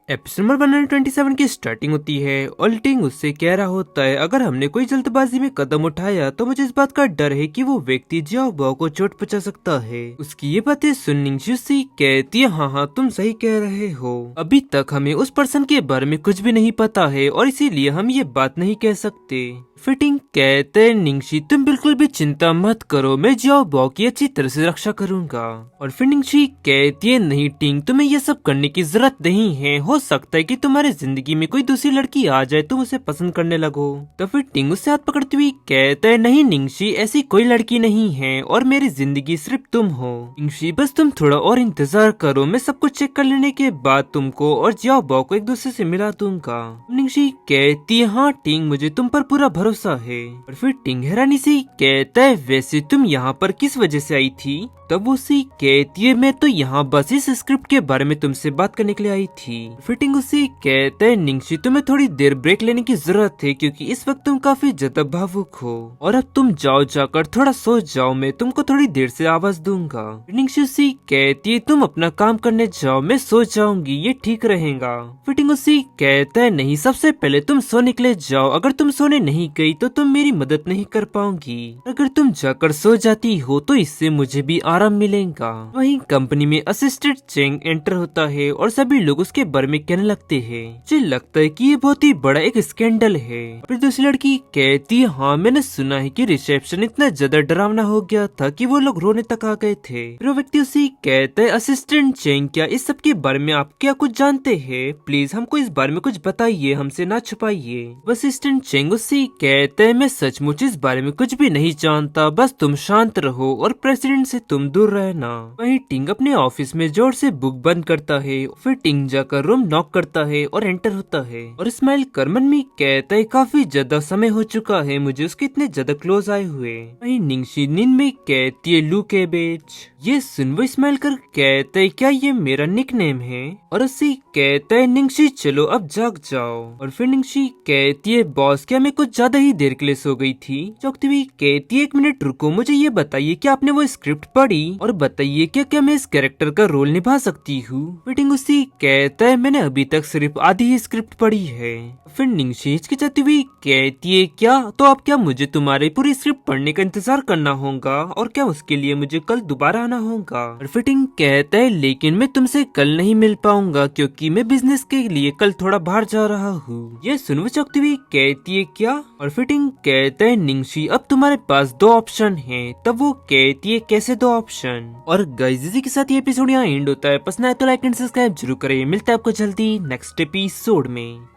Episode number 127 की starting होती है और टिंग उससे कह रहा होता है अगर हमने कोई जल्दबाजी में कदम उठाया तो मुझे इस बात का डर है कि वो व्यक्ति जियाओ बाओ को चोट पहुंचा सकता है। उसकी ये बातें सुन निंगशी कहती है हाँ तुम सही कह रहे हो, अभी तक हमें उस पर्सन के बारे में कुछ भी नहीं पता है और इसीलिए हम ये बात नहीं कह सकते। फिटिंग कहते निंगशी तुम बिल्कुल भी चिंता मत करो, मैं जियाओ बाओ की अच्छी तरह से रक्षा करूंगा। और फिर निंगशी कहती है नहीं टिंग तुम्हें ये सब करने की जरूरत नहीं है, हो सकता है कि तुम्हारे जिंदगी में कोई दूसरी लड़की आ जाए तुम उसे पसंद करने लगो। तो फिर टिंग उससे हाथ पकड़ती हुई कहता है नहीं निंगशी ऐसी कोई लड़की नहीं है और मेरी जिंदगी सिर्फ तुम हो। निंगशी बस तुम थोड़ा और इंतजार करो, मैं सब कुछ चेक कर लेने के बाद तुमको और जियाओ बाओ को एक दूसरे से मिला दूंगा। निंगशी कहती है हाँ टिंग मुझे तुम पर पूरा भरोसा है। और फिर टिंग हैरानी से कहता है वैसे तुम यहाँ पर किस वजह से आई थी? तब उसी कहती है मैं तो यहाँ बस इस स्क्रिप्ट के बारे में तुमसे बात करने के लिए आई थी। फिटिंग उसी कहता है निंगशी तुम्हें थोड़ी देर ब्रेक लेने की जरूरत है क्योंकि इस वक्त तुम काफी ज्यादा भावुक हो और अब तुम जाओ जाकर थोड़ा सो जाओ, मैं तुमको थोड़ी देर से आवाज दूंगा। निंगशी उसी कहती है तुम अपना काम करने जाओ, मैं सो जाऊंगी ये ठीक रहेगा। फिटिंग उसी कहता है नहीं सबसे पहले तुम सोने के लिए जाओ, अगर तुम सोने नहीं गई तो तुम मेरी मदद नहीं कर पाओगी, अगर तुम जाकर सो जाती हो तो इससे मुझे भी आराम मिलेगा। वहीं कंपनी में असिस्टेंट चेंग एंटर होता है और सभी लोग उसके बारे में कहने लगते हैं। मुझे लगता है कि ये बहुत ही बड़ा एक स्कैंडल है। फिर दूसरी लड़की कहती है हाँ मैंने सुना है कि रिसेप्शन इतना ज्यादा डरावना हो गया था कि वो लोग रोने तक आ गए थे। फिर वो व्यक्ति उसी कहता है असिस्टेंट चेंग क्या इस सब के बारे में आप क्या कुछ जानते हैं? प्लीज हमको इस बारे में कुछ बताइए, हमसे ना छुपाइए। असिस्टेंट चेंग उसी कहते हैं मैं सचमुच इस बारे में कुछ भी नहीं जानता, बस तुम शांत रहो और प्रेसिडेंट से तुम दूर रहना। वहीं टिंग अपने ऑफिस में जोर से बुक बंद करता है। फिर टिंग जाकर रूम नॉक करता है और एंटर होता है और स्माइल कर मन में कहता है काफी ज्यादा समय हो चुका है मुझे उसके इतने ज्यादा क्लोज आए हुए। वहीं निंगशी नींद में कहती है लू कैबेज। ये सुन वो स्माइल कर कहता है क्या ये मेरा निकनेम है? और उसी कहता है निंगशी चलो अब जाग जाओ। और फिर निंगशी कहती है बॉस क्या मैं कुछ ज्यादा ही देर के लिए सो गई थी? चौंकती हुई कहती है एक मिनट रुको, मुझे ये बताइए कि आपने वो स्क्रिप्ट पढ़ी और बताइए क्या क्या मैं इस कैरेक्टर का रोल निभा सकती हूँ? फिटिंग उसी कहता है मैंने अभी तक सिर्फ आधी ही स्क्रिप्ट पढ़ी है। फिर निंगशी हिचकिचाती हुई कहती है क्या तो अब क्या मुझे तुम्हारी पूरी स्क्रिप्ट पढ़ने का इंतजार करना होगा और क्या उसके लिए मुझे कल दोबारा आना होगा? और फिटिंग कहता है लेकिन मैं तुमसे कल नहीं मिल पाऊंगा क्योंकि मैं बिजनेस के लिए कल थोड़ा बाहर जा रहा हूँ। ये सुन चौंकती हुई कहती है क्या? और फिटिंग कहता है निंगशी अब तुम्हारे पास दो ऑप्शन हैं। तब वो कहती है कैसे दो ऑप्शन? और गाइस इसी के साथ ये एपिसोड यहाँ एंड होता है। पसंद आए तो लाइक एंड सब्सक्राइब जरूर करें। मिलता है आपको जल्दी नेक्स्ट एपिसोड में।